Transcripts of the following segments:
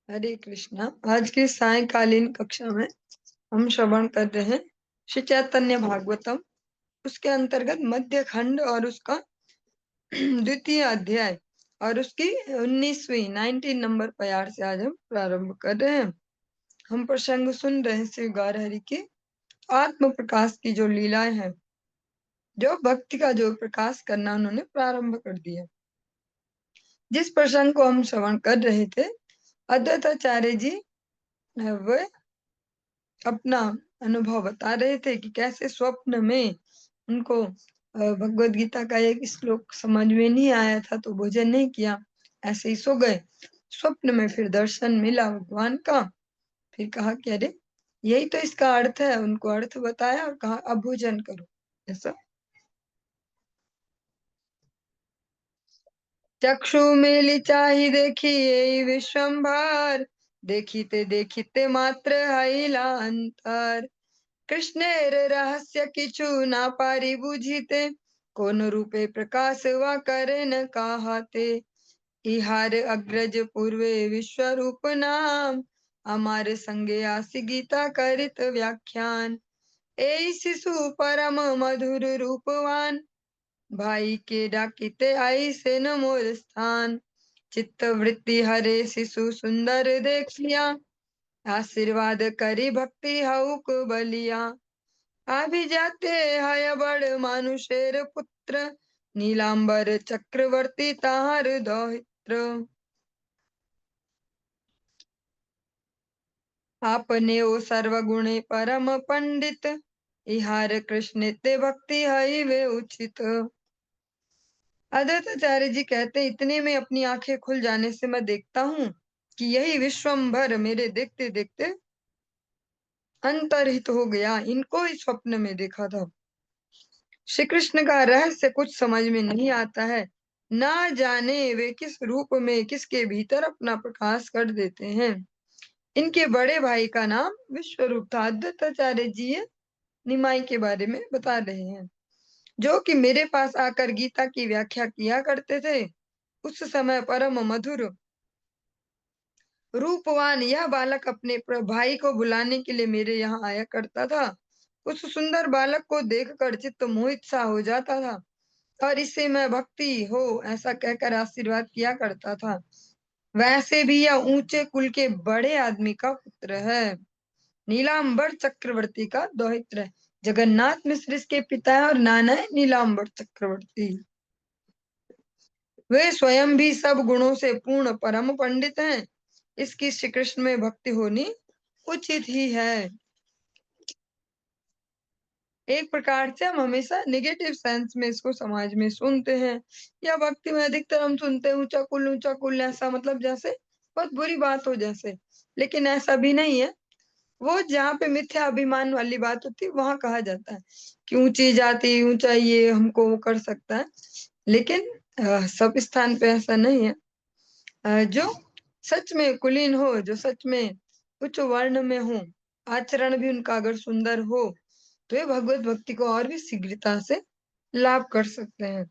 हरे कृष्णा। आज की सायकालीन कक्षा में हम श्रवण कर रहे हैं श्री चैतन्य भागवतम, उसके अंतर्गत मध्य खंड और उसका द्वितीय अध्याय और उसकी 19वीं नंबर प्यार से आज हम प्रारंभ कर रहे हैं। हम प्रसंग सुन रहे हैं श्री गौरहरि की आत्म प्रकाश की जो लीलाएं हैं, जो भक्ति का जो प्रकाश करना उन्होंने प्रारंभ कर दिया। जिस प्रसंग को हम श्रवण कर रहे थे, अद्वैताचार्य जी वे अपना अनुभव बता रहे थे कि कैसे स्वप्न में उनको भगवत गीता का एक श्लोक समझ में नहीं आया था तो भोजन नहीं किया, ऐसे ही सो गए। स्वप्न में फिर दर्शन मिला भगवान का, फिर कहा कि अरे यही तो इसका अर्थ है, उनको अर्थ बताया और कहा अब भोजन करो। ऐसा चक्षु मेली चाही देखी यही विश्वम्भर, देखिते देखिते मात्र हईला अंतर। कृष्णेर रहस्य किछु ना पारी बुझिते, कोन रूपे प्रकाश वा करे न कहते। इहार अग्रज पूर्वे विश्व रूप नाम, हमारे संगे आसी गीता करित व्याख्यान। ए शिशु परम मधुर रूपवान, भाई के डाकिते आई से न मोर स्थान। चित्त वृत्ति हरे शिशु सुंदर देखिया, आशीर्वाद करी भक्ति हऊक बलिया। आभि जाते हय बड़ मानुषेर पुत्र, नीलांबर चक्रवर्ती ताहर दौहित्र। आपने ओ सर्वगुणे परम पंडित, इहार कृष्ण ते भक्ति हई वे उचित। अद्वैताचार्य जी कहते इतने में अपनी आंखें खुल जाने से मैं देखता हूँ कि यही विश्वम्भर मेरे देखते देखते अंतर्हित हो गया। इनको ही स्वप्न में देखा था। श्री कृष्ण का रहस्य कुछ समझ में नहीं आता है, ना जाने वे किस रूप में किसके भीतर अपना प्रकाश कर देते हैं। इनके बड़े भाई का नाम विश्वरूप था। अद्वैताचार्य जी ये निमाई के बारे में बता रहे हैं, जो कि मेरे पास आकर गीता की व्याख्या किया करते थे। उस समय परम मधुर रूपवान यह बालक अपने भाई को बुलाने के लिए मेरे यहाँ आया करता था। उस सुंदर बालक को देखकर चित्त मोहित सा हो जाता था और इससे मैं भक्ति हो ऐसा कहकर आशीर्वाद किया करता था। वैसे भी यह ऊंचे कुल के बड़े आदमी का पुत्र है, नीलांबर चक्रवर्ती का दौहित्र है। जगन्नाथ मिश्र इसके पिता है और नाना है नीलांबर चक्रवर्ती। वे स्वयं भी सब गुणों से पूर्ण परम पंडित हैं। इसकी श्री कृष्ण में भक्ति होनी उचित ही है। एक प्रकार से हम हमेशा निगेटिव सेंस में इसको समाज में सुनते हैं, या भक्ति में अधिकतर हम सुनते हैं ऊंचा कुल ऐसा, मतलब जैसे बहुत बुरी बात हो जैसे। लेकिन ऐसा भी नहीं है। वो जहाँ पे मिथ्या अभिमान वाली बात होती है वहां कहा जाता है कि ऊंची जाति ऊंचा ये हमको वो कर सकता है। लेकिन सब स्थान पे ऐसा नहीं है। जो सच में कुलीन हो, जो सच में उच्च वर्ण में हो, आचरण भी उनका अगर सुंदर हो, तो ये भगवत भक्ति को और भी शीघ्रता से लाभ कर सकते हैं।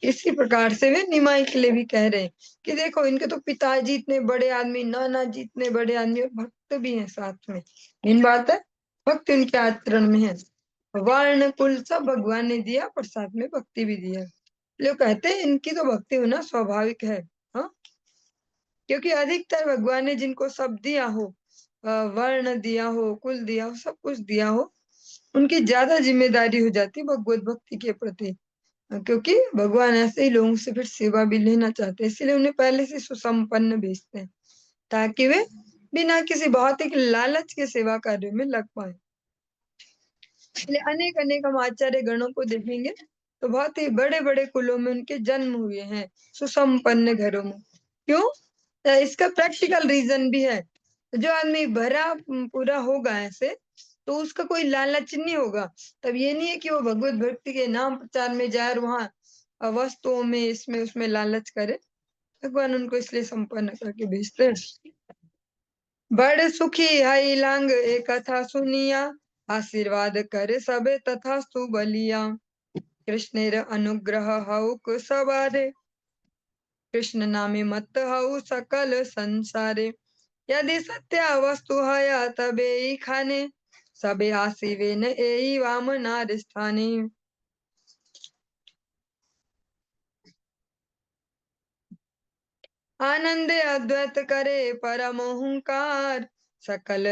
इसी प्रकार से वे निमाई के लिए भी कह रहे हैं कि देखो इनके तो पिताजी इतने बड़े आदमी, नाना जी इतने बड़े आदमी और भक्त भी हैं साथ में। इन बात है भक्ति उनके आचरण में है। वर्ण कुल सब भगवान ने दिया पर साथ में भक्ति भी दिया। लोग कहते हैं इनकी तो भक्ति होना स्वाभाविक है। हाँ, क्योंकि अधिकतर भगवान ने जिनको सब दिया हो, वर्ण दिया हो, कुल दिया हो, सब कुछ दिया हो, उनकी ज्यादा जिम्मेदारी हो जाती है भगवत भक्ति के प्रति। क्योंकि भगवान ऐसे ही लोगों से फिर सेवा भी लेना चाहते हैं, इसलिए उन्हें पहले से सुसंपन्न भेजते हैं ताकि वे बिना किसी भौतिक लालच के सेवा कार्य में लग पाए। इसलिए अनेक अनेक हम आचार्य गणों को देखेंगे तो बहुत ही बड़े बड़े कुलों में उनके जन्म हुए हैं, सुसंपन्न घरों में। क्यों? इसका प्रैक्टिकल रीजन भी है। जो आदमी भरा पूरा होगा ऐसे, तो उसका कोई लालच नहीं होगा। तब ये नहीं है कि वो भगवत भक्ति के नाम प्रचार में जाए और वहां वस्तुओं में इसमें उसमें लालच करे। भगवान उनको इसलिए संपन्न करके भेजते हैं। बड़ सुखी हई लांग एक कथा सुनिया, आशीर्वाद करे सबे तथास्तु बलिया। कृष्णेर अनुग्रह हउक सवारे, कृष्ण नामे मत हऊ सकल संसारे। यदि सत्य वस्तु है तबे ही खाने, सबे आसीवे न एई वाम नार स्थाने। आनंद अद्वैत करे परम हुंकार, सकल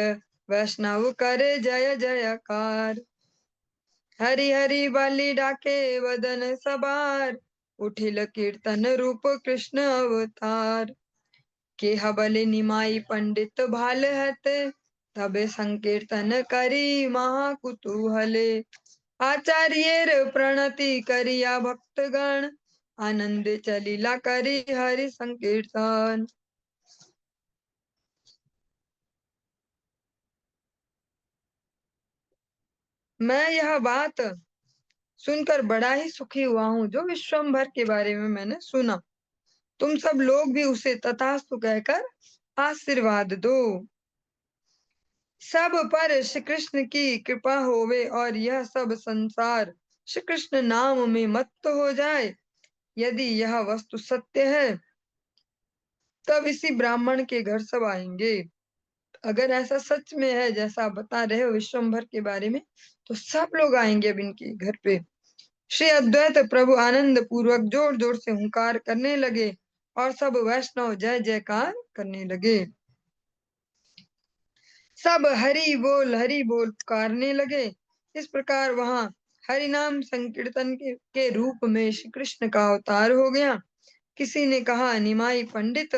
वैष्णव करे जय जयकार। हरि हरि बाली डाके वदन सबार, उठिल कीर्तन रूप कृष्ण अवतार। के हबल निमाई पंडित भाल हते, तबे संकीर्तन करी महाकुतूहले। आचार्येर प्रणति करिया भक्तगण, आनंद चलीला करी हरि संकीर्तन। मैं यह बात सुनकर बड़ा ही सुखी हुआ हूँ जो विश्वम्भर के बारे में मैंने सुना। तुम सब लोग भी उसे तथास्तु कहकर आशीर्वाद दो। सब पर श्री कृष्ण की कृपा होवे और यह सब संसार श्री कृष्ण नाम में मत्त हो जाए। यदि यह वस्तु सत्य है तब इसी ब्राह्मण के घर सब आएंगे। अगर ऐसा सच में है जैसा आप बता रहे हो विश्वम्भर के बारे में, तो सब लोग आएंगे अब इनके घर पे। श्री अद्वैत प्रभु आनंद पूर्वक जोर जोर से हुंकार करने लगे और सब वैष्णव जय जयकार करने लगे। सब हरि बोल पुकारने लगे। इस प्रकार वहां हरि नाम संकीर्तन के रूप में श्री कृष्ण का अवतार हो गया। किसी ने कहा निमाई पंडित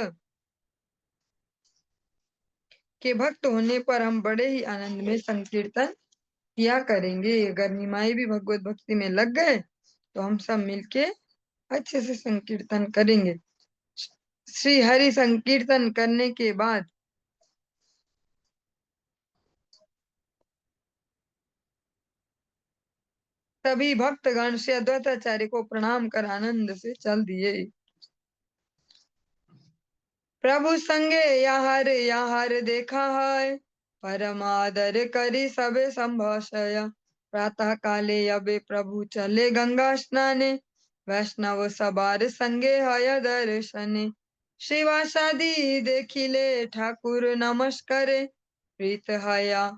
के भक्त होने पर हम बड़े ही आनंद में संकीर्तन किया करेंगे। अगर निमाई भी भगवत भक्ति में लग गए तो हम सब मिलके अच्छे से संकीर्तन करेंगे। श्री हरि संकीर्तन करने के बाद सभी भक्तगण श्री अद्वैताचार्य को प्रणाम कर आनंद से चल दिए। प्रभु संगे याहर देखा है, परम आदर करी सबे संभाषय। प्रातः काले अबे प्रभु चले गंगा स्नाने, वैष्णव सबार संगे हय दर्शने। शिवासादि देखिले ठाकुर नमस्करे, प्रीत हया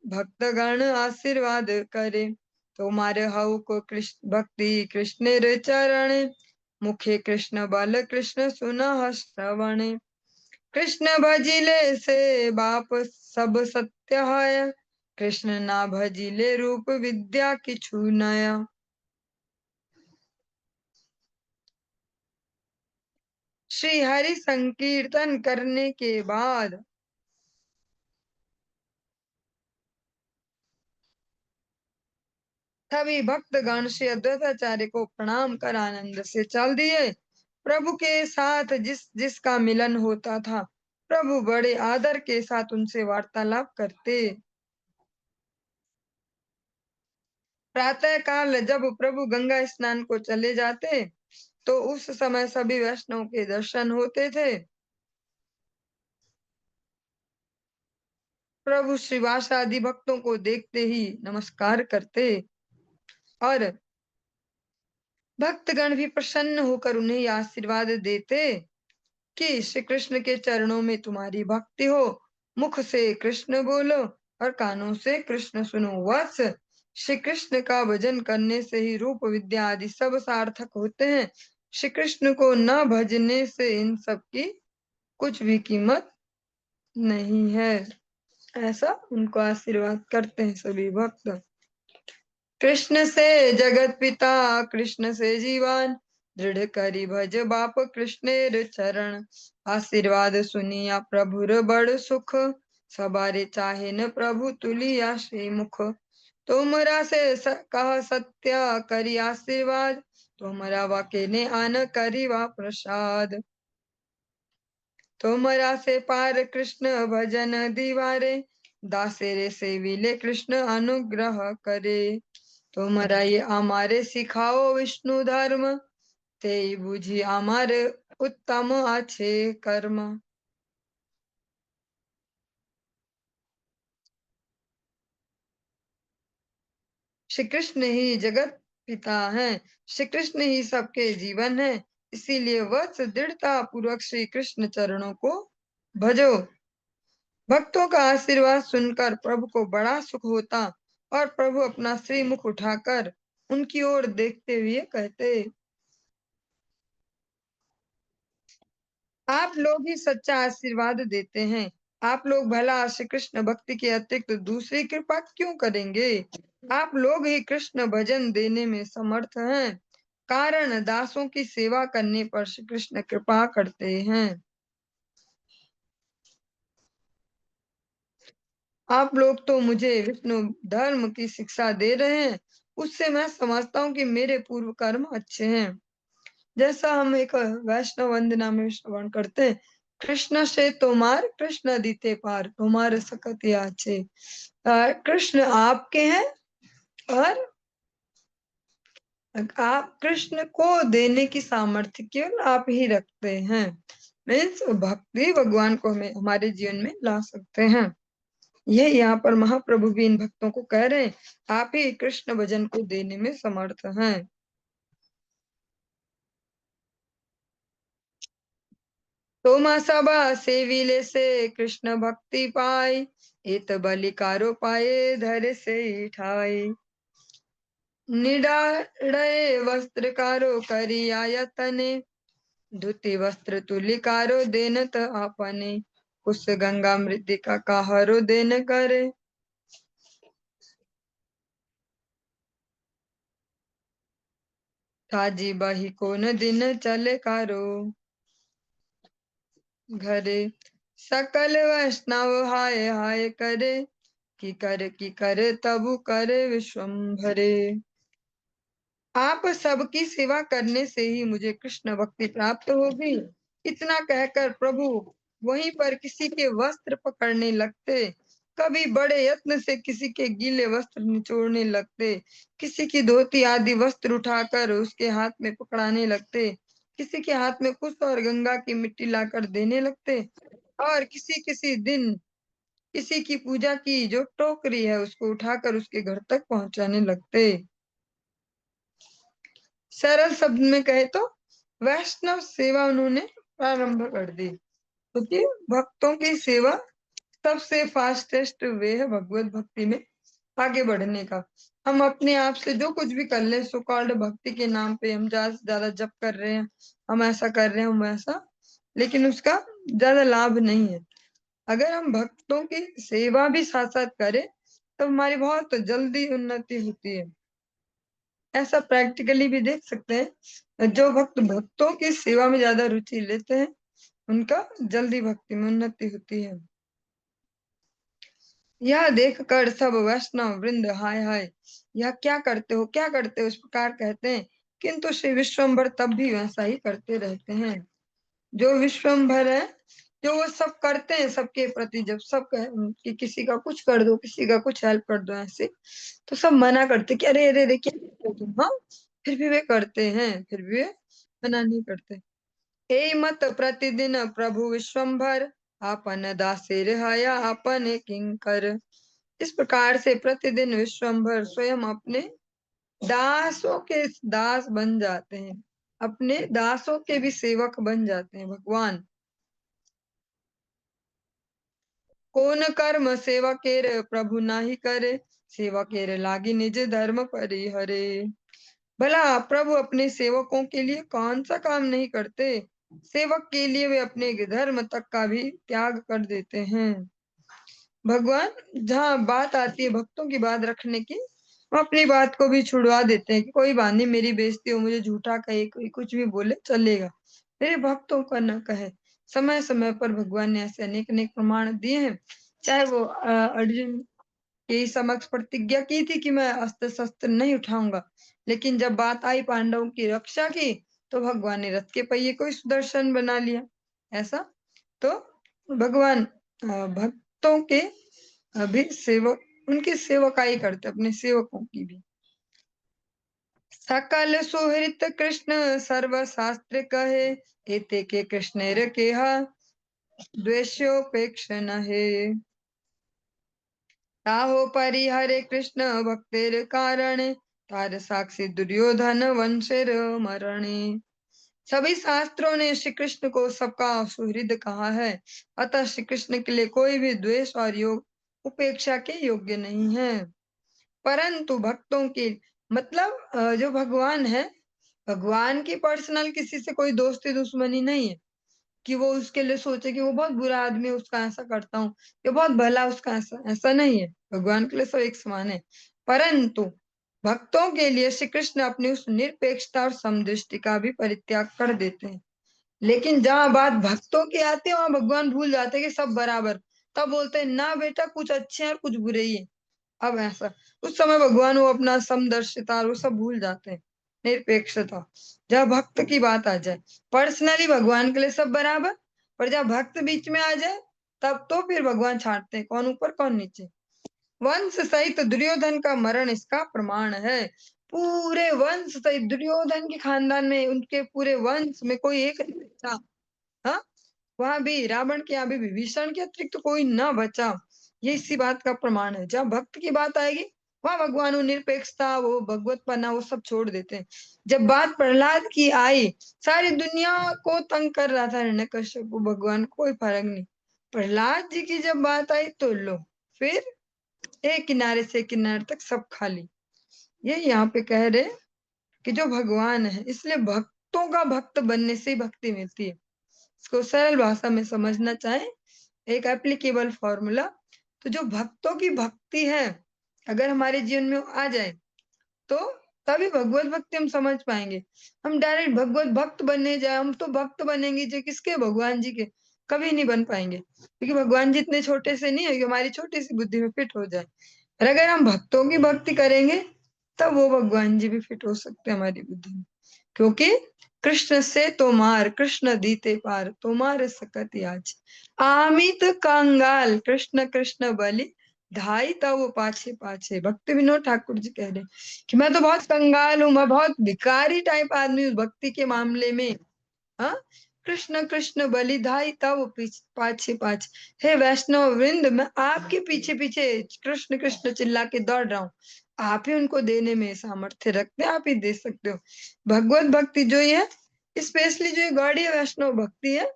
भक्तगण आशीर्वाद करे। तुम्हारे हऊ को कृष्ण भक्ति कृष्ण चरण, मुखे कृष्ण बल कृष्ण सुनह श्रवण। कृष्ण भजिले से बाप सब सत्य है, कृष्ण ना भजिले रूप विद्या किछु नया। श्री हरि संकीर्तन करने के बाद सभी भक्तगण श्री अद्वैताचार्य को प्रणाम कर आनंद से चल दिए। प्रभु के साथ जिस जिसका मिलन होता था, प्रभु बड़े आदर के साथ उनसे वार्तालाप करते। प्रातः काल जब प्रभु गंगा स्नान को चले जाते तो उस समय सभी वैष्णव के दर्शन होते थे। प्रभु श्रीवास आदि भक्तों को देखते ही नमस्कार करते और भक्तगण भी प्रसन्न होकर उन्हें आशीर्वाद देते कि श्री कृष्ण के चरणों में तुम्हारी भक्ति हो। मुख से कृष्ण बोलो और कानों से कृष्ण सुनो। वत्स, श्री कृष्ण का भजन करने से ही रूप विद्या आदि सब सार्थक होते हैं। श्री कृष्ण को न भजने से इन सब की कुछ भी कीमत नहीं है। ऐसा उनको आशीर्वाद करते हैं सभी भक्त। कृष्ण से जगत पिता कृष्ण से जीवन, दृढ़ करी भज बाप कृष्णेर चरण। आशीर्वाद सुनिया प्रभुर बड़ सुख, सबारे चाहे न प्रभु तुलिया श्रीमुख। तुमरा से कह सत्य करी आशीर्वाद, तुमरा वाके ने आन करी वा प्रसाद। तुमरा से पार कृष्ण भजन दीवारे, दासेरे से विले कृष्ण अनुग्रह करे। तुमरा ये हमारे सिखाओ विष्णु धर्म, ते बुझी हमारे उत्तम अच्छे कर्म। श्री कृष्ण ही जगत पिता हैं, श्री कृष्ण ही सबके जीवन है। इसीलिए वत्स दृढ़ता पूर्वक श्री कृष्ण चरणों को भजो। भक्तों का आशीर्वाद सुनकर प्रभु को बड़ा सुख होता और प्रभु अपना श्रीमुख उठाकर उनकी ओर देखते हुए कहते, आप लोग ही सच्चा आशीर्वाद देते हैं। आप लोग भला श्री कृष्ण भक्ति के अतिरिक्त दूसरी कृपा क्यों करेंगे? आप लोग ही कृष्ण भजन देने में समर्थ हैं। कारण दासों की सेवा करने पर श्री कृष्ण कृपा करते हैं। आप लोग तो मुझे विष्णु धर्म की शिक्षा दे रहे हैं। उससे मैं समझता हूँ कि मेरे पूर्व कर्म अच्छे हैं। जैसा हम एक वैष्णव वंदना में श्रवण करते हैं, कृष्ण से तोमार कृष्ण दीते पार तुम्हारे सकत याचे। कृष्ण आपके हैं और आप कृष्ण को देने की सामर्थ्य केवल आप ही रखते हैं। मीन्स भक्ति भगवान को हमें हमारे जीवन में ला सकते हैं। ये यहाँ पर महाप्रभु भी इन भक्तों को कह रहे हैं, आप ही कृष्ण भजन को देने में समर्थ हैं। तोमा सबा सेविले से कृष्ण भक्ति पाई, इत बलिकारो पाए धरे से ठाई। निडाड़े वस्त्र कारो करी आयतने, धुति वस्त्र तुलिकारो देनत आपने। कुश गंगा मृतिका काहरो देन करे, ताजी बही को न दिन चले कारो घरे। सकल वैष्णव हाय हाय करे, की करे तबु करे विश्वम्भरे। आप सबकी सेवा करने से ही मुझे कृष्ण भक्ति प्राप्त होगी। इतना कहकर प्रभु वहीं पर किसी के वस्त्र पकड़ने लगते, कभी बड़े यत्न से किसी के गीले वस्त्र निचोड़ने लगते, किसी की धोती आदि वस्त्र उठाकर उसके हाथ में पकड़ाने लगते, किसी के हाथ में कुश और गंगा की मिट्टी लाकर देने लगते, और किसी किसी दिन किसी की पूजा की जो टोकरी है उसको उठाकर उसके घर तक पहुंचाने लगते। सरल शब्द में कहे तो वैष्णव सेवा उन्होंने प्रारंभ कर दी, क्योंकि भक्तों की सेवा सबसे फास्टेस्ट वे है भगवत भक्ति में आगे बढ़ने का। हम अपने आप से जो कुछ भी कर ले, सो कॉल्ड भक्ति के नाम पे हम ज्यादा से ज्यादा जप कर रहे हैं, हम ऐसा कर रहे हैं, हम वैसा, लेकिन उसका ज्यादा लाभ नहीं है। अगर हम भक्तों की सेवा भी साथ साथ करें तो हमारी बहुत जल्दी उन्नति होती है। ऐसा प्रैक्टिकली भी देख सकते हैं, जो भक्त भक्तों की सेवा में ज्यादा रुचि लेते हैं उनका जल्दी भक्ति में उन्नति होती है। यह देखकर सब वैष्णव वृंद हाय हाय, यह क्या करते हो, क्या करते हो, इस प्रकार कहते हैं। किंतु श्री विश्वम्भर तब भी वैसा ही करते रहते हैं। जो विश्वम्भर है, जो वो सब करते हैं सबके प्रति, जब सब कि किसी का कुछ कर दो, किसी का कुछ हेल्प कर दो ऐसे, तो सब मना करते कि अरे अरे अरे क्या करते हो तुम, हाँ। फिर भी वे करते हैं, फिर भी वे मना नहीं करते। ए मत प्रतिदिन प्रभु विश्वम्भर, आपन दासे रिहाया आपन किंकर। इस प्रकार से प्रतिदिन विश्वम्भर स्वयं अपने दासों के दास बन जाते हैं, अपने दासों के भी सेवक बन जाते हैं भगवान। कौन कर्म सेवा केर प्रभु नाही करे, सेवा केर लागी निज धर्म परिहरे। भला प्रभु अपने सेवकों के लिए कौन सा काम नहीं करते, सेवक के लिए वे अपने धर्म तक का भी त्याग कर देते हैं। भगवान जहाँ बात आती है भक्तों की बात रखने की, वो अपनी बात को भी छुड़वा देते हैं कि कोई बात नहीं, मेरी बेइज्जती हो, मुझे झूठा कहे, कोई कुछ भी बोले चलेगा, मेरे भक्तों का न कहे। समय समय पर भगवान ने ऐसे अनेक अनेक प्रमाण दिए हैं। चाहे वो अर्जुन के समक्ष प्रतिज्ञा की थी कि मैं अस्त्र शस्त्र नहीं उठाऊंगा, लेकिन जब बात आई पांडवों की रक्षा की, तो भगवान ने रथ के पहिए को ही सुदर्शन बना लिया। ऐसा तो भगवान भक्तों के भी सेवक, उनकी सेवकाई करते अपने सेवकों की भी। सकल सुहृत कृष्ण सर्व शास्त्र कहे, एते के कृष्णेर केहा द्वेषोपेक्ष नहे। ताहो परिहरे कृष्ण भक्तेर कारण, तार साक्षी दुर्योधन वंशेर मरणे। सभी शास्त्रों ने श्री कृष्ण को सबका सुहृद कहा है, अतः श्री कृष्ण के लिए कोई भी द्वेष और योग उपेक्षा के योग्य नहीं है। परंतु भक्तों की मतलब जो भगवान है, भगवान की पर्सनल किसी से कोई दोस्ती दुश्मनी नहीं है कि वो उसके लिए सोचे कि वो बहुत बुरा आदमी है, उसका ऐसा करता हूँ, ये बहुत भला उसका ऐसा ऐसा नहीं है। भगवान के लिए सब एक समान है। परंतु भक्तों के लिए श्री कृष्ण अपनी उस निरपेक्षता और समदृष्टि का भी परित्याग कर देते हैं। लेकिन जहां बात भक्तों की आती है वहां भगवान भूल जाते हैं कि सब बराबर। तब बोलते हैं ना बेटा, कुछ अच्छे हैं और कुछ बुरे ही हैं। अब ऐसा उस समय भगवान वो अपना समदर्शिता और वो सब भूल जाते हैं, निरपेक्षता। जब भक्त की बात आ जाए, पर्सनली भगवान के लिए सब बराबर, पर जब भक्त बीच में आ जाए तब तो फिर भगवान छांटते हैं कौन ऊपर कौन नीचे। वंश सहित दुर्योधन का मरण इसका प्रमाण है। पूरे वंश सहित दुर्योधन के खानदान में, उनके पूरे वंश में कोई एक नहीं बचा। हाँ, वहां भी रावण के यहाँ भी विभीषण के अतिरिक्त तो कोई न बचा। ये इसी बात का प्रमाण है। जब भक्त की बात आएगी वहां भगवान वो निरपेक्षता, वो भगवतपना, वो सब छोड़ देते हैं। जब बात प्रहलाद की आई, सारी दुनिया को तंग कर रहा था हिरण्यकश्यप को, भगवान को कोई फर्क नहीं। प्रहलाद जी की जब बात आई तो लो, फिर एक किनारे से एक किनारे तक सब खाली। ये यहाँ पे कह रहे कि जो भगवान है, इसलिए भक्तों का भक्त बनने से ही भक्ति मिलती है। इसको सरल भाषा में समझना चाहे, एक एप्लीकेबल फॉर्मूला, तो जो भक्तों की भक्ति है अगर हमारे जीवन में आ जाए तो तभी भगवत भक्ति हम समझ पाएंगे। हम डायरेक्ट भगवत भक्त बनने जाए, हम तो भक्त बनेंगे जो किसके, भगवान जी के, कभी नहीं बन पाएंगे। क्योंकि भगवान जी इतने छोटे से नहीं है कि हमारी छोटी सी बुद्धि में फिट हो जाए। और अगर हम भक्तों की भक्ति करेंगे तब वो भगवान जी भी फिट हो सकते हैं हमारी बुद्धि में। क्योंकि कृष्ण से तोमार कृष्ण दीते पार, तोमार सकत आज आमित कंगाल, कृष्ण कृष्ण बलि ढाई तब पाछे पाछे। भक्ति विनोद ठाकुर जी कह रहे हैं कि मैं तो बहुत कंगाल हूं, मैं बहुत भिखारी टाइप आदमी हूँ भक्ति के मामले में। हाँ, कृष्ण कृष्ण बलिदाई तब पाछे पाछे, हे वैष्णव वृंद, मैं आपके पीछे पीछे कृष्ण कृष्ण चिल्ला के दौड़ रहा हूँ। आप ही उनको देने में सामर्थ्य रखते हैं, आप ही दे सकते हो। भगवत भक्ति जो है, स्पेशली जो ये गौड़ीय वैष्णव भक्ति है,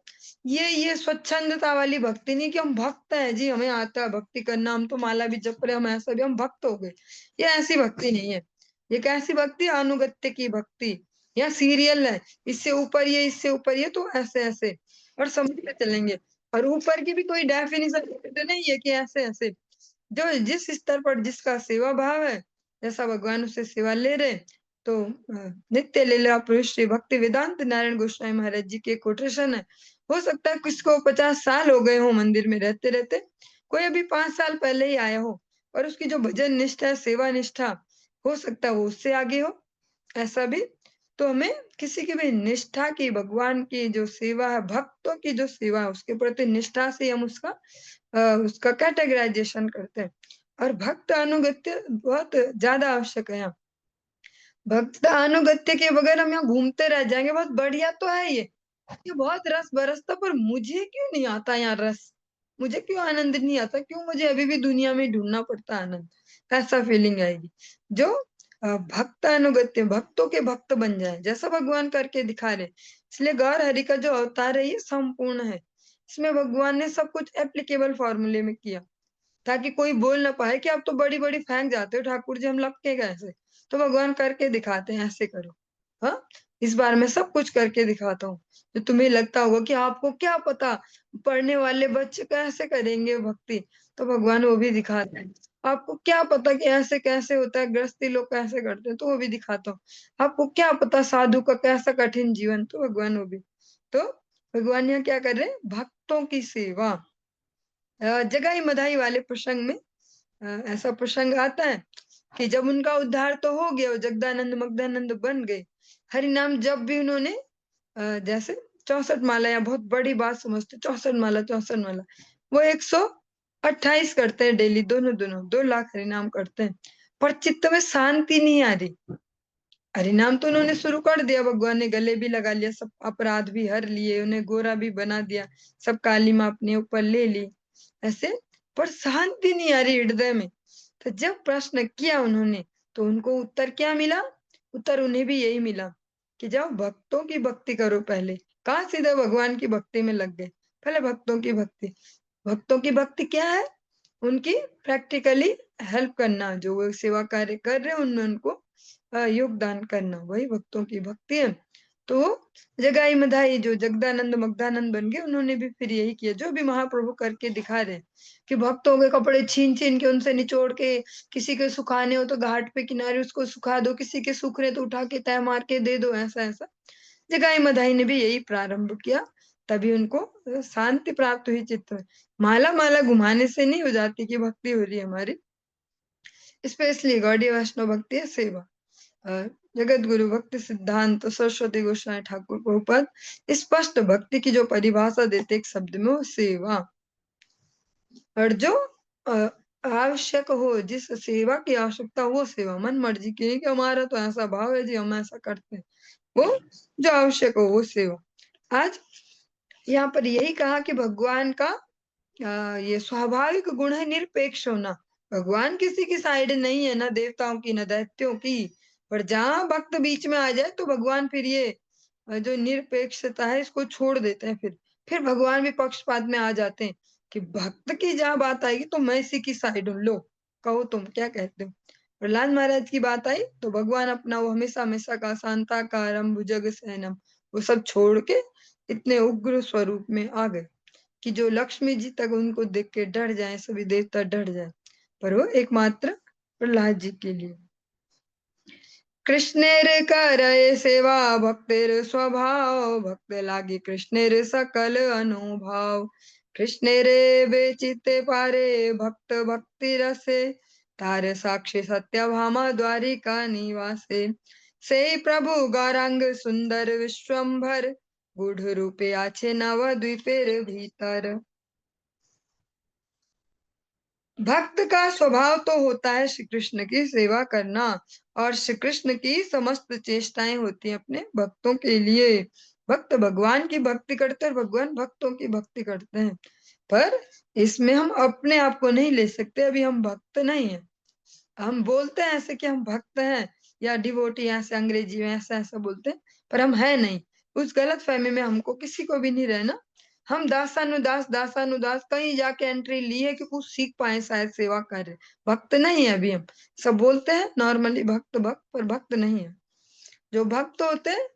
ये स्वच्छंदता वाली भक्ति नहीं कि हम भक्त हैं जी, हमें आता है भक्ति करना, हम तो माला भी जप रहे, हम ऐसा भी, हम भक्त हो गए। ये ऐसी भक्ति नहीं है। ये कैसी भक्ति, अनुगत्य की भक्ति, या सीरियल है, इससे ऊपर ये, इससे ऊपर ये, तो ऐसे ऐसे और समझते चलेंगे। और ऊपर की भी कोई डेफिनेशन तो नहीं है कि ऐसे ऐसे, जो जिस स्तर पर जिसका सेवा भाव है, जैसा भगवान उससे सेवा ले रहे। तो नित्य लीला पुरुष श्री भक्ति वेदांत नारायण गोस्वामी महाराज जी के कोटेशन है। हो सकता है किसको 50 साल हो गए हो मंदिर में रहते रहते, कोई अभी 5 साल पहले ही आया हो, और उसकी जो भजन निष्ठा, सेवा निष्ठा, हो सकता है वो उससे आगे हो, ऐसा भी। तो हमें किसी की भी निष्ठा की, भगवान की जो सेवा है, भक्तों की जो सेवा है, उसके प्रति निष्ठा से हम उसका कैटेगराइजेशन करते हैं। और भक्त अनुगत्य बहुत ज्यादा आवश्यक है यहाँ। भक्त अनुगत्य के बगैर हम यहाँ घूमते रह जाएंगे। बहुत बढ़िया तो है ये बहुत रस बरसता, पर मुझे क्यों नहीं आता यहाँ रस, मुझे क्यों आनंद नहीं आता, क्यों मुझे अभी भी दुनिया में ढूंढना पड़ता है आनंद, ऐसा फीलिंग आएगी। जो भक्त अनुगत्य, भक्तों के भक्त बन जाए, जैसा भगवान करके दिखा रहे। इसलिए गौर हरि का जो अवतार है ये संपूर्ण है। इसमें भगवान ने सब कुछ एप्लीकेबल फॉर्मूले में किया, ताकि कोई बोल ना पाए कि आप तो बड़ी बड़ी फेंक जाते हो ठाकुर जी, हम लपके कैसे। तो भगवान करके दिखाते हैं, ऐसे करो। हाँ, इस बार मैं सब कुछ करके दिखाता हूँ। तो तुम्हें लगता होगा कि आपको क्या पता, पढ़ने वाले बच्चे कैसे करेंगे भक्ति, तो भगवान वो भी दिखाते हैं। आपको क्या पता कि ऐसे कैसे होता है, गृहस्थी लोग कैसे करते हैं, तो वो भी दिखाता हूँ। आपको क्या पता साधु का कैसा कठिन जीवन, तो भगवान वो भी। तो भगवान यहाँ क्या कर रहे हैं, भक्तों की सेवा। जगाई मधाई वाले प्रसंग में ऐसा प्रसंग आता है कि जब उनका उद्धार तो हो गया, वो जगदानंद मगदानंद बन गए, हरि नाम जब भी उन्होंने जैसे 64 माला, या बहुत बड़ी बात समझते, 64 माला 64 माला, वो 128 करते हैं डेली, दोनों दोनों 2 लाख हरि नाम करते हैं, पर चित्त में शांति नहीं आ रही। हरि नाम तो उन्होंने शुरू कर दिया, भगवान ने गले भी लगा लिया, सब अपराध भी हर लिए, उन्हें गोरा भी बना दिया, सब काली माँ अपने ऊपर ले ली, ऐसे, पर शांति नहीं आ रही हृदय में। तो जब प्रश्न किया उन्होंने, तो उनको उत्तर क्या मिला, उत्तर उन्हें भी यही मिला कि जाओ भक्तों की भक्ति करो पहले। कहाँ सीधे भगवान की भक्ति में लग गए, पहले भक्तों की भक्ति। भक्तों की भक्ति क्या है? उनकी प्रैक्टिकली हेल्प करना, जो वो सेवा कार्य कर रहे हैं उनमें उनको योगदान करना, वही भक्तों की भक्ति है। तो जगाई मधाई जो जगदानंद मगधानंद बन गए, उन्होंने भी फिर यही किया जो भी महाप्रभु करके दिखा रहे हैं, कि भक्तों के कपड़े छीन छीन के उनसे निचोड़ के, किसी के सुखाने हो तो घाट पे किनारे उसको सुखा दो, किसी के सूख रहे तो उठा के तय मार के दे दो, ऐसा ऐसा जगाई मधाई ने भी यही प्रारंभ किया। तभी उनको शांति प्राप्त हुई चित्त में। माला माला घुमाने से नहीं हो जाती कि भक्ति हो रही है हमारी, स्पेशली गौड़ीय वैष्णव भक्ति है सेवा। जगत गुरु भक्ति सिद्धांत सरस्वती गोस्वामी ठाकुर प्रभुपाद स्पष्ट भक्ति की जो परिभाषा देते एक शब्द में, वो सेवा। और जो आवश्यक हो, जिस सेवा की आवश्यकता, वो सेवा मन मर्जी की नहीं कि हमारा तो ऐसा भाव है जी हम ऐसा करते हैं, वो जो आवश्यक हो वो सेवा। आज यहाँ पर यही कहा कि भगवान का ये स्वाभाविक गुण है निरपेक्ष होना। भगवान किसी की साइड नहीं है, ना देवताओं की ना दैत्यों की। पर जहां भक्त बीच में आ जाए तो भगवान फिर ये जो निरपेक्षता है इसको छोड़ देते हैं। फिर भगवान भी पक्षपात में आ जाते हैं कि भक्त की जहां बात आएगी तो मैं इसी की साइड हूँ, लो कहो तुम क्या कहते हो। प्रहलाद महाराज की बात आई तो भगवान अपना वो हमेशा हमेशा का शांताकारम भुजग सहनम वो सब छोड़ के इतने उग्र स्वरूप में आ गए कि जो लक्ष्मी जी तक उनको देख के डर जाए, सभी देवता डर जाए, पर वो एकमात्र प्रहलाद जी के लिए। कृष्णेर करय सेवा भक्तेर स्वभाव, भक्त लागी कृष्णेर सकल अनुभाव। कृष्णेरे बेचिते पारे भक्त भक्ति रसे, तार साक्षी सत्यभामा द्वारिका निवासे। से प्रभु गौरांग सुंदर विश्वम्भर, गूढ़ रूपे आछे नव द्वीपेर भीतर। भक्त का स्वभाव तो होता है श्री कृष्ण की सेवा करना, और श्री कृष्ण की समस्त चेष्टाएं होती हैं अपने भक्तों के लिए। भक्त भगवान की भक्ति करते हैं और भगवान भक्तों की भक्ति करते हैं। पर इसमें हम अपने आप को नहीं ले सकते, अभी हम भक्त नहीं हैं। हम बोलते हैं ऐसे कि हम भक्त हैं, या डिवोटी ऐसे अंग्रेजी में ऐसा ऐसा बोलते हैं, पर हम है नहीं। उस गलत फहमी में हमको किसी को भी नहीं रहना। हम दासानुदास दासानुदास कहीं जाके एंट्री ली है कि कुछ सीख पाए, शायद सेवा कर रहे, भक्त नहीं है अभी हम। सब बोलते हैं नॉर्मली भक्त भक्त, पर भक्त नहीं है। जो भक्त होते हैं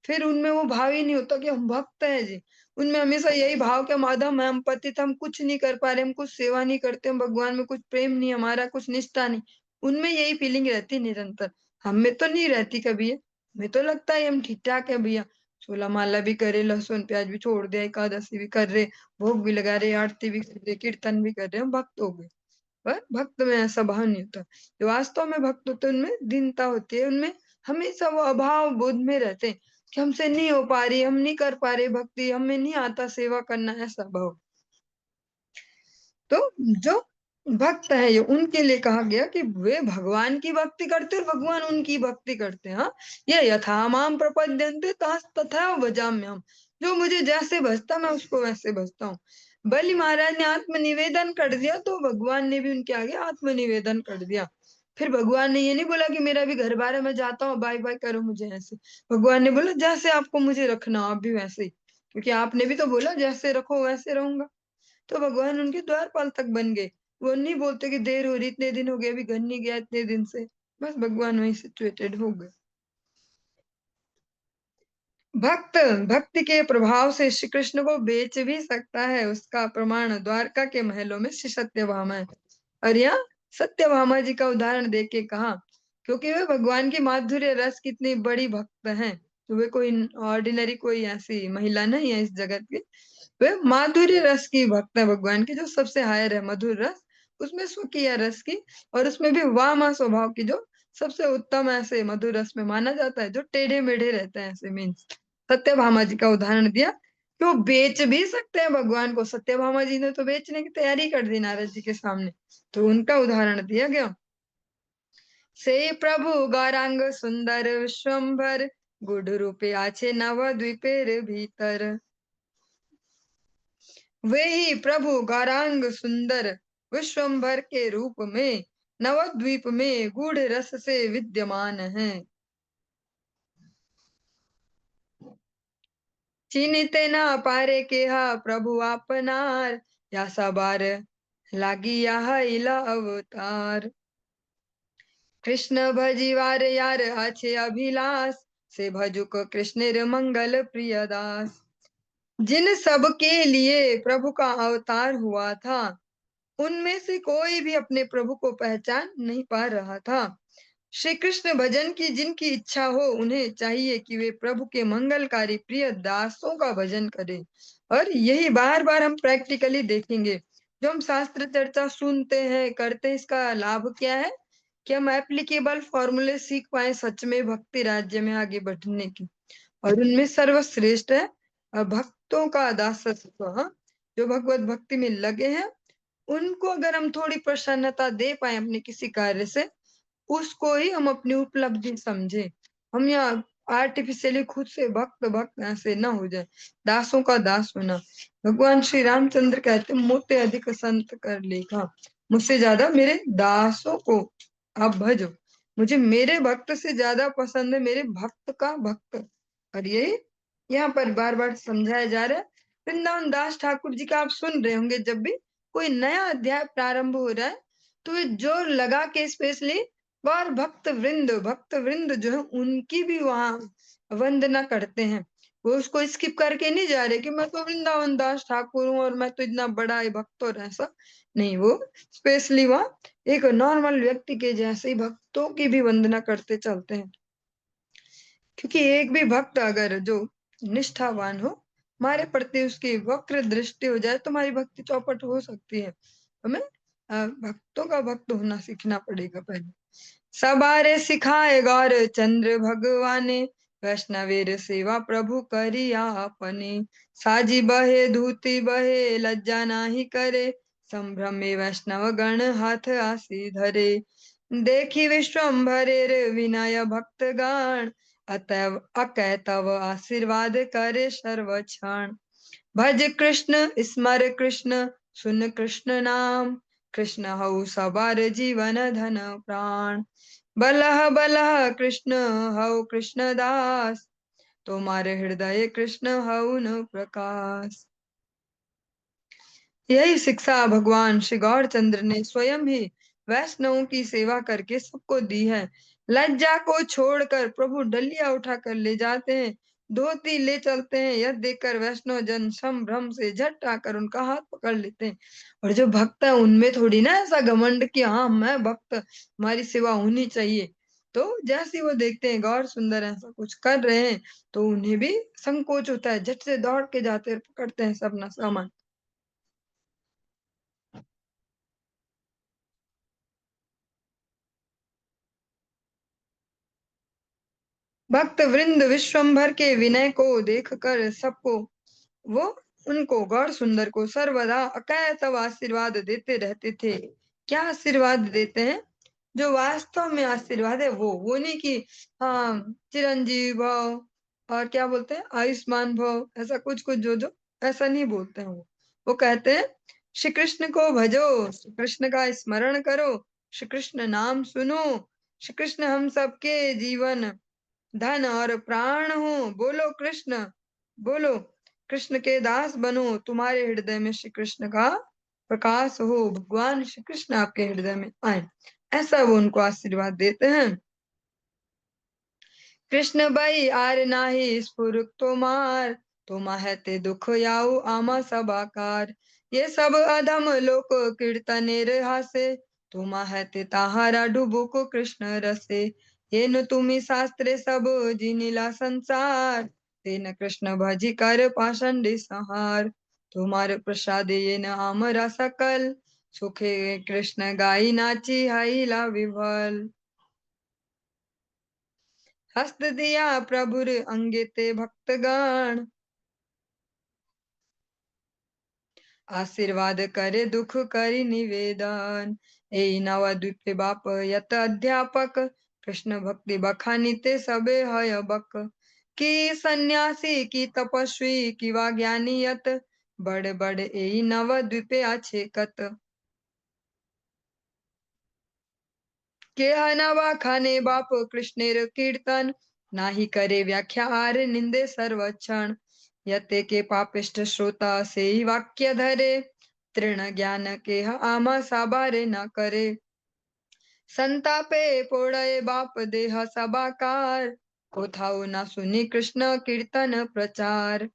फिर उनमें वो भाव ही नहीं होता कि हम भक्त हैं जी। उनमें हमेशा यही भाव कि हम अधम है, हम पतित, हम कुछ नहीं कर पा रहे, हम कुछ सेवा नहीं करते, हम भगवान में कुछ प्रेम नहीं, हमारा कुछ निष्ठा नहीं। उनमें यही फीलिंग रहती निरंतर। हम में तो नहीं रहती कभी है। हमें तो लगता है हम ठीक ठाक है भैया, सोलह माला भी करे, लहसुन प्याज भी छोड़ दिया, एकादशी भी कर रहे, भोग भी लगा रहे, आरती भी कर रहे, कीर्तन भी कर रहे, हम भक्त हो गए। पर भक्त में ऐसा भाव नहीं होता। जो वास्तव में भक्त होते हैं उनमें दीनता होती है, उनमें हमेशा वो अभाव बोध में रहते हैं कि हमसे नहीं हो पा रही, हम नहीं कर पा रहे भक्ति, हमें नहीं आता सेवा करना, ऐसा भाव। तो जो भक्त है ये उनके लिए कहा गया कि वे भगवान की भक्ति करते और भगवान उनकी भक्ति करते हैं। हाँ, ये यथा माम प्रपद्यन्ते तथा भजाम्यहम्। जो मुझे जैसे भजता मैं उसको वैसे भजता हूँ। बलि महाराज ने आत्मनिवेदन कर दिया तो भगवान ने भी उनके आगे आत्मनिवेदन कर दिया। फिर भगवान ने ये नहीं बोला कि मेरा भी घर बार है, मैं जाता हूँ, बाय बाय करो मुझे ऐसे। भगवान ने बोला जैसे आपको मुझे रखना आप भी वैसे ही, क्योंकि आपने भी तो बोला जैसे रखो वैसे रहूंगा। तो भगवान उनके द्वारपाल तक बन गए। वो नहीं बोलते कि देर हो रही, इतने दिन हो गए अभी घर नहीं गया इतने दिन से, बस भगवान वहीं सिचुएटेड हो गए। भक्त भक्ति के प्रभाव से श्री कृष्ण को बेच भी सकता है, उसका प्रमाण द्वारका के महलों में श्री सत्यभामा है। और यहाँ सत्यभामा जी का उदाहरण दे के कहा, क्योंकि वे भगवान की माधुर्य रस कितनी बड़ी भक्त हैं। तो वे कोई ऑर्डिनरी कोई ऐसी महिला नहीं है इस जगत की। वे माधुर्य रस की भक्त है भगवान की, जो सबसे हायर है मधुर रस, उसमें स्वकीय रस की, और उसमें भी वामा स्वभाव की, जो सबसे उत्तम ऐसे मधुर रस में माना जाता है, जो टेढ़े मेढ़े रहते हैं ऐसे मीन्स। सत्यभामा जी का उदाहरण दिया कि वो बेच भी सकते हैं भगवान को। सत्यभामा जी ने तो बेचने की तैयारी कर दी नारद जी के सामने, तो उनका उदाहरण दिया गया। से प्रभु गौरांग सुंदर विश्वम्भर, गुढ़ रूपे आछे नव द्वीपेर भीतर। वे ही प्रभु गौरांग सुंदर विश्वम्भर के रूप में नवद्वीप में गूढ़ रस से विद्यमान हैं। चीनिते ना पारे केहा प्रभु आपनार, या सबार लागी या इला अवतार। कृष्ण भजिवार यार आछे अभिलाष, से भजुक कृष्णेर मंगल प्रिय दास। जिन सब के लिए प्रभु का अवतार हुआ था, उनमें से कोई भी अपने प्रभु को पहचान नहीं पा रहा था। श्री कृष्ण भजन की जिनकी इच्छा हो, उन्हें चाहिए कि वे प्रभु के मंगलकारी प्रिय दासों का भजन करें। और यही बार बार हम प्रैक्टिकली देखेंगे। जो हम शास्त्र चर्चा सुनते हैं, करते हैं, इसका लाभ क्या है कि हम एप्लीकेबल फॉर्मूले सीख पाए सच में भक्ति राज्य में आगे बढ़ने की। और उनमें सर्वश्रेष्ठ है भक्तों का दासत्व। हाँ, जो भगवत भक्ति में लगे हैं, उनको अगर हम थोड़ी प्रसन्नता दे पाए अपने किसी कार्य से, उसको ही हम अपनी उपलब्धि समझे। हम यहाँ आर्टिफिशियली खुद से भक्त भक्त ऐसे ना हो जाए। दासों का दास होना, भगवान श्री रामचंद्र कहते मोते अधिक संत कर लेखा, मुझसे ज्यादा मेरे दासों को आप भजो। मुझे मेरे भक्त से ज्यादा पसंद है मेरे भक्त का भक्त। और यही यहाँ पर बार बार समझाया जा रहा है। वृंदावन दास ठाकुर जी का आप सुन रहे होंगे, जब भी कोई नया अध्याय प्रारंभ हो रहा है तो वे जोर लगा के स्पेशली और भक्त वृंद जो है उनकी भी वहां वंदना करते हैं। वो उसको स्किप करके नहीं जा रहे कि मैं तो वृंदावन दास ठाकुर हूँ और मैं तो इतना बड़ा ही भक्त और ऐसा नहीं। वो स्पेशली वहां एक नॉर्मल व्यक्ति के जैसे ही भक्तों की भी वंदना करते चलते हैं। क्योंकि एक भी भक्त अगर जो निष्ठावान हो, हमारे प्रति उसकी वक्र दृष्टि हो जाए तो हमारी भक्ति चौपट हो सकती है। हमें भक्तों का भक्त होना सीखना पड़ेगा पहले। सबारे सिखाए गौर चंद्र भगवाने, वैष्णवेर सेवा प्रभु करिया अपने। साजी बहे धूति बहे लज्जा नाही करे, संभ्रमे वैष्णव गण हाथ आसी धरे। देखी विश्वम्भरेर विनय भक्त गण, अतएव अकैतव आशीर्वाद करे सर्व क्षण। भज कृष्ण स्मर कृष्ण सुन कृष्ण नाम, कृष्ण हऊ सबार जीवन धन प्राण। बलह बलह कृष्ण हऊ कृष्ण दास, तुम्हारे हृदय कृष्ण हऊ न प्रकाश। यही शिक्षा भगवान श्री गौरचंद्र ने स्वयं ही वैष्णवों की सेवा करके सबको दी है। लज्जा को छोड़कर प्रभु डलिया उठाकर ले जाते हैं, धोती ले चलते हैं। यह देखकर वैष्णव जन संभ्रम से झट आकर उनका हाथ पकड़ लेते हैं। और जो भक्त है उनमें थोड़ी ना ऐसा घमंड कि हाँ मैं भक्त, हमारी सेवा होनी चाहिए। तो जैसे वो देखते हैं गौर सुंदर ऐसा कुछ कर रहे हैं, तो उन्हें भी संकोच होता है, झट से दौड़ के जाते हैं, पकड़ते हैं सब अपना सामान। भक्त वृंद विश्वम्भर के विनय को देखकर सबको वो उनको गौर सुंदर को सर्वदा अकैतव आशीर्वाद देते रहते थे। क्या आशीर्वाद देते हैं? जो वास्तव में आशीर्वाद है वो नहीं कि हाँ चिरंजीवी भव और क्या बोलते हैं आयुष्मान भव, ऐसा कुछ कुछ जो ऐसा नहीं बोलते हैं। वो कहते हैं श्री कृष्ण को भजो, श्री कृष्ण का स्मरण करो, श्री कृष्ण नाम सुनो, श्री कृष्ण हम सबके जीवन धन और प्राण हो। बोलो कृष्ण, बोलो कृष्ण के दास बनो, तुम्हारे हृदय में श्री कृष्ण का प्रकाश हो, भगवान श्री कृष्ण आपके हृदय में आए, ऐसा वो उनको आशीर्वाद देते हैं। कृष्ण बाई आर नाही स्फुरुक तोमार, तुमा है ते दुख याऊ आमा सबाकार। ये सब अधम लोक कीर्तनेर हासे, तुमा है ते ताहारा डुबुक कृष्ण रसे। ये न तुम्ही शास्त्रे सब जिनिला संसार, तेन कृष्ण भजी कर पाषंडी संहार। तुम्हारे प्रसाद ये न आमरा सकल, सुखे कृष्ण गाई नाची हाइला विभल। हस्त दिया प्रभुर अंगे ते भक्तगण, आशीर्वाद करे दुख करि निवेदन। ए नवद्वीप बाप यत अध्यापक, कृष्ण भक्ति बखानी ते सबे हय बक। की सन्यासी की तपस्वी की वा ज्ञानी यत, बड़ बड़ ए नवद्वीपे आछे कत। के नवा खाने बाप कृष्णेर कीर्तन, नाही करे व्याख्या आर निंदे सर्वक्षण। यते के पापिष्ट श्रोता से ही वाक्य धरे, तृण ज्ञान के आमा साबारे न करे। संतापे पोड़े बाप देह सबाकार, कोथाओ न सुनी कृष्ण कीर्तन प्रचार।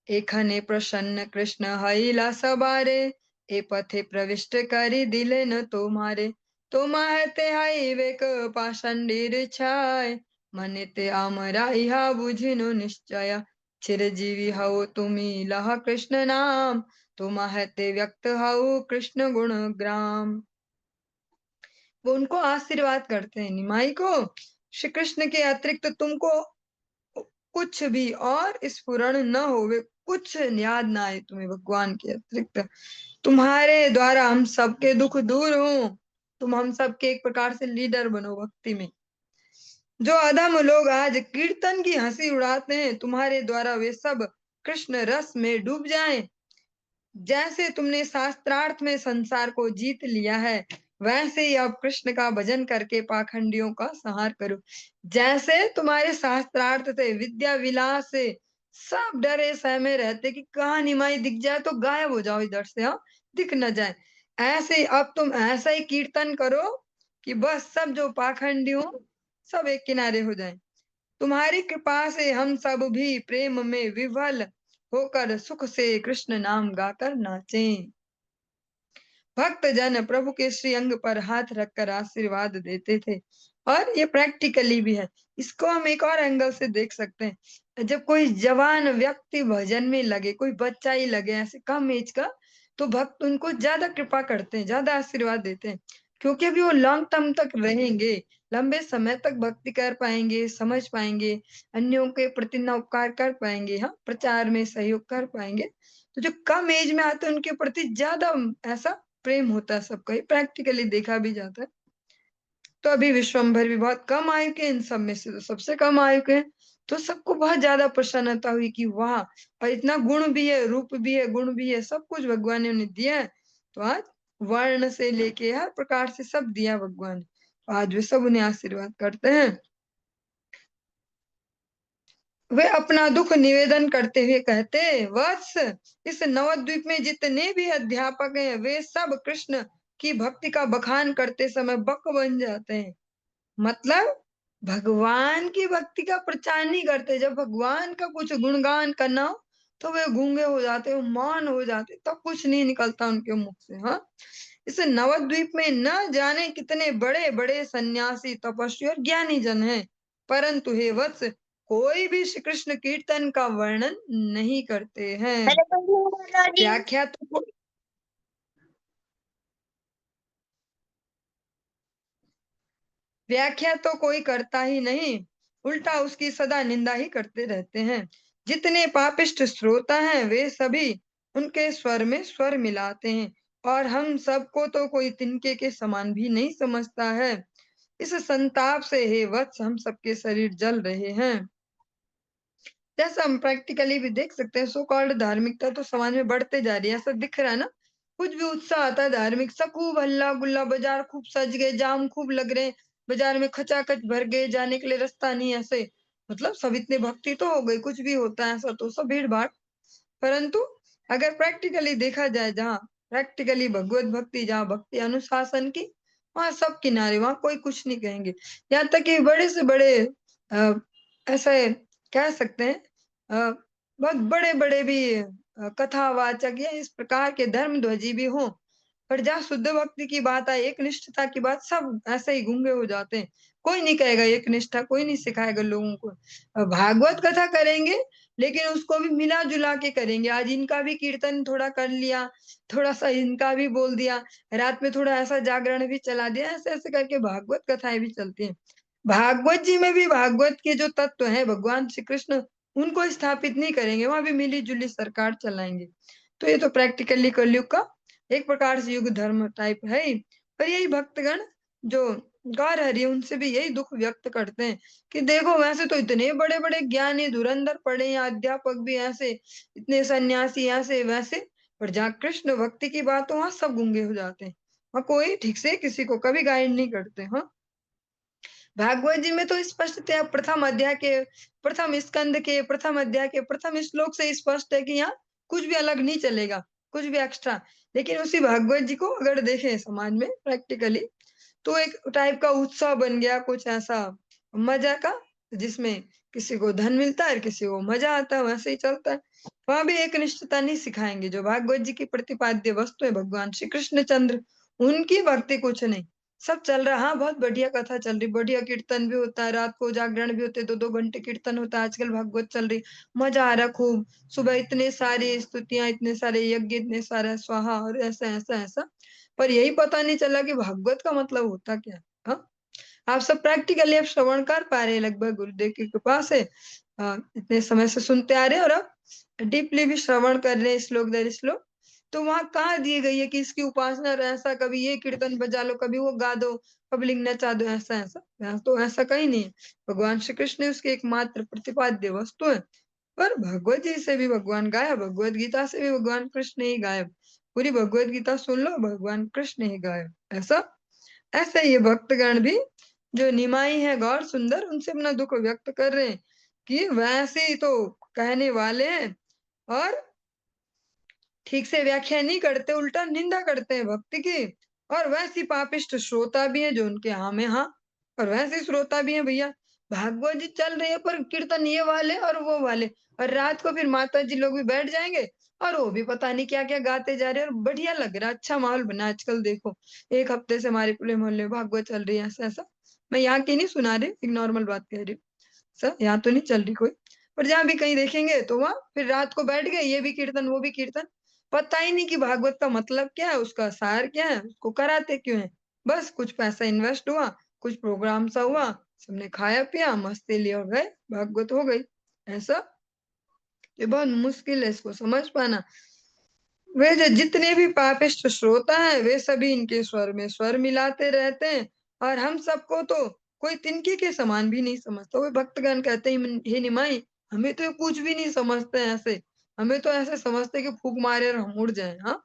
एखने प्रसन्न कृष्ण हईला सबारे, ए पथे प्रविष्ट करी दिले न तुम्हारे। तुम्हाते हई वेक पाषंडीर छाय, मने ते आमरा इहा बुझिनु निश्चय। चिरजीवी हओ तुमी लह कृष्ण नाम, तुम्हाते व्यक्त हऊ कृष्ण गुण ग्राम। वो उनको आशीर्वाद करते हैं निमाई को, श्री कृष्ण के अतिरिक्त तुमको कुछ भी और स्फुरण न होवे, कुछ याद ना आए तुम्हें भगवान के अतिरिक्त। तुम्हारे द्वारा हम सबके दुख दूर हो, तुम हम सबके एक प्रकार से लीडर बनो भक्ति में। जो अधम लोग आज कीर्तन की हंसी उड़ाते हैं, तुम्हारे द्वारा वे सब कृष्ण रस में डूब जाएं। जैसे तुमने शास्त्रार्थ में संसार को जीत लिया है, वैसे ही अब कृष्ण का भजन करके पाखंडियों का संहार करो। जैसे तुम्हारे शास्त्रार्थ से, विद्या विलास से सब डरे सहमे रहते कि कहाँ निमाई दिख जाए तो गायब हो जाओ इधर से, हाँ, दिख न जाए। ऐसे अब तुम ऐसा ही कीर्तन करो कि बस सब जो पाखंडी हो सब एक किनारे हो जाए। तुम्हारी कृपा से हम सब भी प्रेम में विवल होकर सुख से कृष्ण नाम गाकर नाचें। भक्त जन प्रभु के श्री अंग पर हाथ रखकर आशीर्वाद देते थे, और ये प्रैक्टिकली भी है। इसको हम एक और एंगल से देख सकते हैं। जब कोई जवान व्यक्ति भजन में लगे, कोई बच्चा ही लगे ऐसे कम एज का, तो भक्त उनको ज्यादा कृपा करते हैं, ज्यादा आशीर्वाद देते हैं, क्योंकि अभी वो लॉन्ग टर्म तक रहेंगे, लंबे समय तक भक्ति कर पाएंगे, समझ पाएंगे, अन्यों के प्रति न उपकार कर पाएंगे, हाँ, प्रचार में सहयोग कर पाएंगे। तो जो कम एज में आते हैं उनके प्रति ज्यादा ऐसा प्रेम होता है सबका, ये प्रैक्टिकली देखा भी जाता है। तो अभी विश्वम्भर भी बहुत कम आयु के, इन सब में से तो सबसे कम आयु के हैं। तो सबको बहुत ज्यादा प्रसन्नता हुई कि वाह, और इतना गुण भी है, रूप भी है, गुण भी है, सब कुछ भगवान ने उन्हें दिया है। तो आज वर्ण से लेके हर प्रकार से सब दिया भगवान ने। तो आज वे सब उन्हें आशीर्वाद करते हैं। वे अपना दुख निवेदन करते हुए कहते, वत्स, इस नवद्वीप में जितने भी अध्यापक हैं, वे सब कृष्ण की भक्ति का बखान करते समय बक बन जाते हैं। मतलब भगवान की भक्ति का प्रचार नहीं करते, जब भगवान का कुछ गुणगान करना हो तो वे गूंगे हो जाते, वो मौन हो जाते, तब कुछ नहीं निकलता उनके मुख से। हाँ, इस नवद्वीप में न जाने कितने बड़े बड़े सन्यासी, तपस्वी और ज्ञानी जन हैं, परंतु हे वत्स, कोई भी श्री कृष्ण कीर्तन का वर्णन नहीं करते हैं। व्याख्या तो व्याख्या तो कोई करता ही नहीं, उल्टा उसकी सदा निंदा ही करते रहते हैं। जितने पापिष्ट श्रोता हैं वे सभी उनके स्वर में स्वर मिलाते हैं, और हम सबको तो कोई तिनके के समान भी नहीं समझता है। इस संताप से हे वत्स हम सबके शरीर जल रहे हैं। जैसा हम प्रैक्टिकली भी देख सकते हैं, सो कॉल्ड धार्मिकता तो समाज में बढ़ते जा रही है, ऐसा दिख रहा है ना। कुछ भी उत्साह आता है धार्मिक सा, खूब हल्ला गुल्ला, बाजार खूब सज गए, जाम खूब लग रहे हैं, बाजार में खचाखच भर गए, जाने के लिए रास्ता नहीं, ऐसे मतलब सब इतने भक्ति तो हो गई, कुछ भी होता है ऐसा तो सब भीड़ भाड़। परंतु अगर प्रैक्टिकली देखा जाए, जहाँ प्रैक्टिकली भगवत भक्ति, जहाँ भक्ति अनुशासन की, वहां सब किनारे, वहां कोई कुछ नहीं कहेंगे। यहाँ तक कि बड़े से बड़े ऐसे कह सकते हैं, बहुत बड़े बड़े भी कथावाचक या इस प्रकार के धर्म ध्वजी भी हों, पर जहाँ शुद्ध भक्ति की बात आए, एक निष्ठता की बात, सब ऐसे ही गूंगे हो जाते हैं। कोई नहीं कहेगा एक निष्ठा, कोई नहीं सिखाएगा लोगों को। भागवत कथा करेंगे, लेकिन उसको भी मिला जुला के करेंगे। आज इनका भी कीर्तन थोड़ा कर लिया, थोड़ा सा इनका भी बोल दिया, रात में थोड़ा ऐसा जागरण भी चला दिया, ऐसे ऐसे करके भागवत कथाएं भी चलती हैं। भागवत जी में भी भागवत के जो तत्व है, भगवान श्री कृष्ण उनको स्थापित नहीं करेंगे, वहां भी मिली जुली सरकार चलाएंगे। तो ये तो प्रैक्टिकली कलयुग का एक प्रकार से युग धर्म टाइप है ही। पर यही भक्तगण जो गा रही है, उनसे भी यही दुख व्यक्त करते हैं कि देखो, वैसे तो इतने बड़े बड़े ज्ञानी धुरंधर पढ़े हैं, अध्यापक भी ऐसे, इतने सन्यासी ऐसे वैसे, पर जहाँ कृष्ण भक्ति की बात हो वहां सब गूंगे हो जाते हैं, वहां कोई ठीक से किसी को कभी गाइड नहीं करते। हाँ, भागवत जी में तो स्पष्टतया प्रथम स्कंद के प्रथम अध्याय के प्रथम श्लोक से स्पष्ट है कि यहाँ कुछ भी अलग नहीं चलेगा, कुछ भी एक्स्ट्रा। लेकिन उसी भागवत जी को अगर देखें समाज में प्रैक्टिकली, तो एक टाइप का उत्सव बन गया, कुछ ऐसा मजा का, जिसमें किसी को धन मिलता है, किसी को मजा आता है, वैसे ही चलता है। वहां भी एक निष्ठता नहीं सिखाएंगे। जो भागवत जी की प्रतिपाद्य वस्तु है भगवान श्री कृष्ण चंद्र, उनकी भक्ति कुछ नहीं। सब चल रहा, हाँ बहुत बढ़िया कथा चल रही, बढ़िया कीर्तन भी होता है, रात को जागरण भी होते, 2-2 घंटे कीर्तन होता है, आजकल भागवत चल रही, मजा आ रहा खूब। सुबह इतने सारी स्तुतियां, इतने सारे यज्ञ, इतने सारा स्वाहा और ऐसा ऐसा ऐसा। पर यही पता नहीं चला कि भागवत का मतलब होता क्या है। हाँ? आप सब प्रैक्टिकली अब श्रवण कर पा रहे हैं, लगभग गुरुदेव की कृपा से इतने समय से सुनते आ रहे हैं, और अब डीपली भी श्रवण कर रहे हैं श्लोक दर श्लोक। तो वहां कहाँ दिए गई है कि इसकी उपासना और ऐसा, कभी ये कीर्तन बजा लो, कभी वो गा दो, कभी लिंग नचा दो, ऐसा ऐसा। यहाँ तो ऐसा कहीं नहीं है। भगवान श्री कृष्ण उसकी एकमात्र प्रतिपाद्य वस्तु है। पर भगवत जी से भी भगवान गायब, भगवत गीता से भी भगवान कृष्ण ही गायब। पूरी भगवत गीता सुन लो, भगवान कृष्ण ही गायब। ऐसा ऐसे ये भक्तगण भी जो निमाई है गौर सुंदर, उनसे अपना दुख व्यक्त कर रहे हैं कि वैसे ही तो कहने वाले हैं, और ठीक से व्याख्या नहीं करते, उल्टा निंदा करते हैं भक्ति की। और वैसी पापिष्ट श्रोता भी है जो उनके हाँ में हाँ, और वैसे श्रोता भी है भैया। भागवत जी चल रही है पर कीर्तन ये वाले और वो वाले, और रात को फिर माता जी लोग भी बैठ जाएंगे, और वो भी पता नहीं क्या क्या गाते जा रहे हैं, और बढ़िया लग रहा है, अच्छा माहौल बना है आजकल। देखो, एक हफ्ते से हमारे पूरे मोहल्ले में भागवत चल रही है, ऐसा ऐसा। मैं यहाँ की नहीं सुना रही, एक नॉर्मल बात कह रही हूँ। सर यहाँ तो नहीं चल रही कोई, पर जहां भी कहीं देखेंगे तो वहां फिर रात को बैठ गए, ये भी कीर्तन वो भी कीर्तन। पता ही नहीं कि भागवत का मतलब क्या है, उसका सार क्या है, उसको कराते क्यों है। बस कुछ पैसा इन्वेस्ट हुआ, कुछ प्रोग्राम सा हुआ, सबने खाया पिया, मस्ती लिया और गए, भागवत हो गई। ऐसा ये बहुत मुश्किल है इसको समझ पाना। वे जो जितने भी पापिष्ट श्रोता हैं, वे सभी इनके स्वर में स्वर मिलाते रहते हैं, और हम सबको तो कोई तिनके के समान भी नहीं समझता। वे भक्तगण कहते हैं, हे निमाई, हमें तो कुछ भी नहीं समझते हैं ऐसे, हमें तो ऐसे समझते हैं कि फूक मारे और हम उड़ जाएं। हाँ,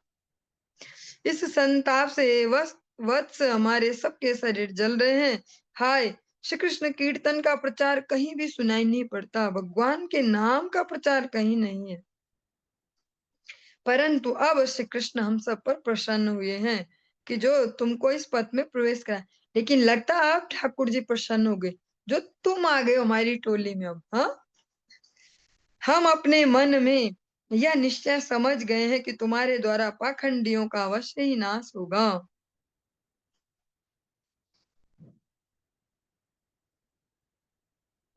इस संताप से वत्स हमारे सबके शरीर जल रहे हैं। हाय, श्री कृष्ण कीर्तन का प्रचार कहीं भी सुनाई नहीं पड़ता, भगवान के नाम का प्रचार कहीं नहीं है। परंतु अब श्री कृष्ण हम सब पर प्रसन्न हुए हैं कि जो तुमको इस पथ में प्रवेश करा। लेकिन लगता है अब ठाकुर जी प्रसन्न हो गए, जो तुम आ गए हो हमारी टोली में अब। हाँ, हम अपने मन में यह निश्चय समझ गए हैं कि तुम्हारे द्वारा पाखंडियों का अवश्य ही नाश होगा।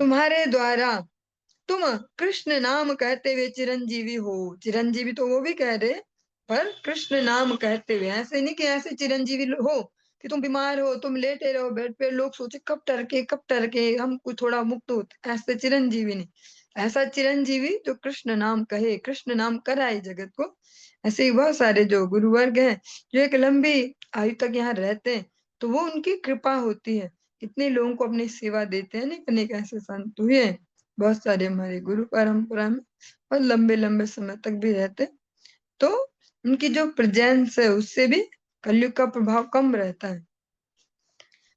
तुम्हारे द्वारा, तुम कृष्ण नाम कहते हुए चिरंजीवी हो। चिरंजीवी तो वो भी कह रहे, पर कृष्ण नाम कहते हुए, ऐसे नहीं कि ऐसे चिरंजीवी हो कि तुम बीमार हो, तुम लेटे रहो बेड पे, लोग सोचे कब टरके हम कुछ थोड़ा मुक्त हो, ऐसे चिरंजीवी नहीं। ऐसा चिरंजीवी जो कृष्ण नाम कहे, कृष्ण नाम कराए जगत को। ऐसे ही बहुत सारे जो गुरु वर्ग हैं, जो एक लंबी आयु तक यहाँ रहते हैं, तो वो उनकी कृपा होती है। कितने लोगों को अपनी सेवा देते हैं, अनेक ऐसे संत हुए हैं, बहुत सारे हमारे गुरु परंपरा में, और लंबे लंबे समय तक भी रहते। तो उनकी जो प्रेजेंस है उससे भी कलयुग का प्रभाव कम रहता है।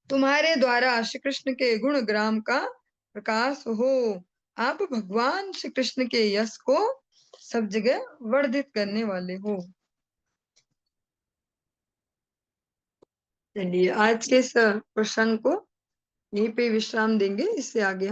तुम्हारे द्वारा श्री कृष्ण के गुण ग्राम का प्रकाश हो। आप भगवान श्री कृष्ण के यश को सब जगह वर्धित करने वाले हो। चलिए आज के इस प्रसंग को यहीं पे विश्राम देंगे, इससे आगे